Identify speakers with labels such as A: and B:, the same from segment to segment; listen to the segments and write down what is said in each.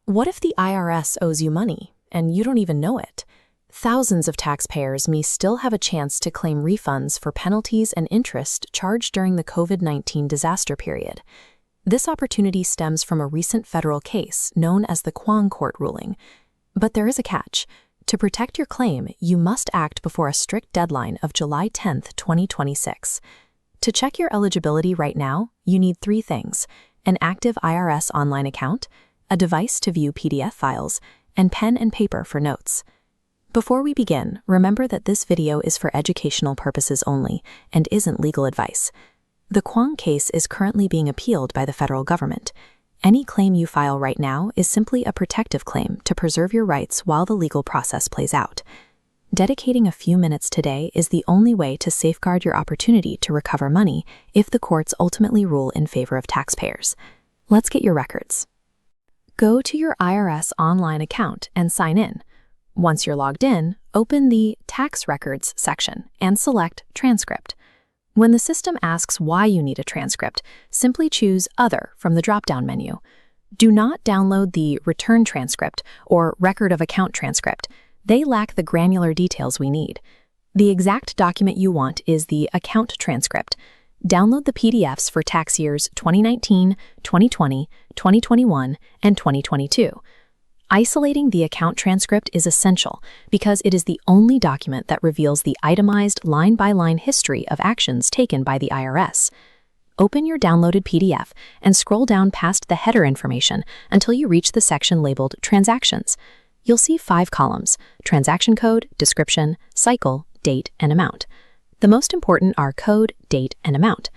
A: What if the IRS owes you money and you don't even know it? Thousands of taxpayers may still have a chance to claim refunds for penalties and interest charged during the COVID-19 disaster period. This opportunity stems from a recent federal case known as the Kwong Court ruling. But there is a catch. To protect your claim, you must act before a strict deadline of July 10, 2026. To check your eligibility right now, you need three things: an active IRS online account, a device to view PDF files, and pen and paper for notes. Before we begin, remember that this video is for educational purposes only and isn't legal advice. The Kwong case is currently being appealed by the federal government. Any claim you file right now is simply a protective claim to preserve your rights while the legal process plays out. Dedicating a few minutes today is the only way to safeguard your opportunity to recover money if the courts ultimately rule in favor of taxpayers. Let's get your records. Go to your IRS online account and sign in. Once you're logged in, open the Tax Records section and select Transcript. When the system asks why you need a transcript, simply choose Other from the drop-down menu. Do not download the Return Transcript or Record of Account Transcript. They lack the granular details we need. The exact document you want is the Account Transcript. Download the PDFs for tax years 2019, 2020, 2021, and 2022. Isolating the account transcript is essential because it is the only document that reveals the itemized line-by-line history of actions taken by the IRS. Open your downloaded PDF and scroll down past the header information until you reach the section labeled Transactions. You'll see 5 columns: transaction code, description, cycle, date, and amount. The most important are code, date, and amount.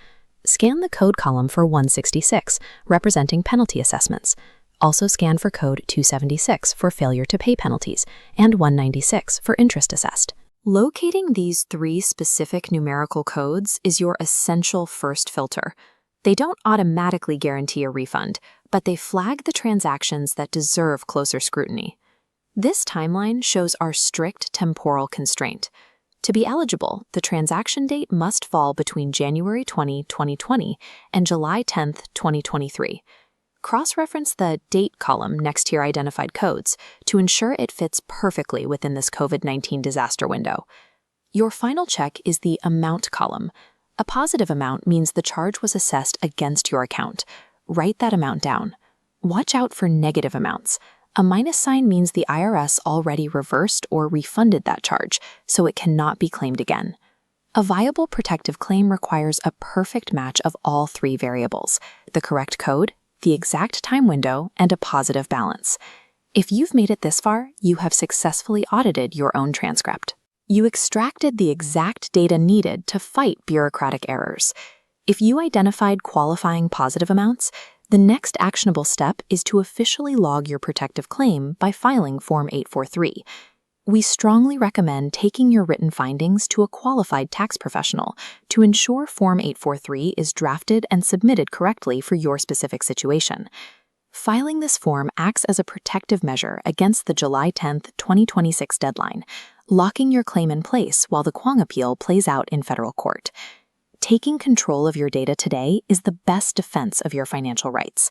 A: Scan the code column for 166, representing penalty assessments. Also scan for code 276 for failure to pay penalties, and 196 for interest assessed. Locating these 3 specific numerical codes is your essential first filter. They don't automatically guarantee a refund, but they flag the transactions that deserve closer scrutiny. This timeline shows our strict temporal constraint. To be eligible, the transaction date must fall between January 20, 2020 and July 10, 2023. Cross-reference the Date column next to your identified codes to ensure it fits perfectly within this COVID-19 disaster window. Your final check is the Amount column. A positive amount means the charge was assessed against your account. Write that amount down. Watch out for negative amounts. A minus sign means the IRS already reversed or refunded that charge, so it cannot be claimed again. A viable protective claim requires a perfect match of all 3 variables: the correct code, the exact time window, and a positive balance. If you've made it this far, you have successfully audited your own transcript. You extracted the exact data needed to fight bureaucratic errors. If you identified qualifying positive amounts, the next actionable step is to officially log your protective claim by filing Form 843. We strongly recommend taking your written findings to a qualified tax professional to ensure Form 843 is drafted and submitted correctly for your specific situation. Filing this form acts as a protective measure against the July 10, 2026 deadline, locking your claim in place while the Kwong appeal plays out in federal court. Taking control of your data today is the best defense of your financial rights.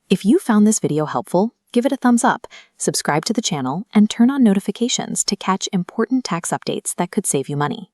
A: If you found this video helpful, give it a thumbs up, subscribe to the channel, and turn on notifications to catch important tax updates that could save you money.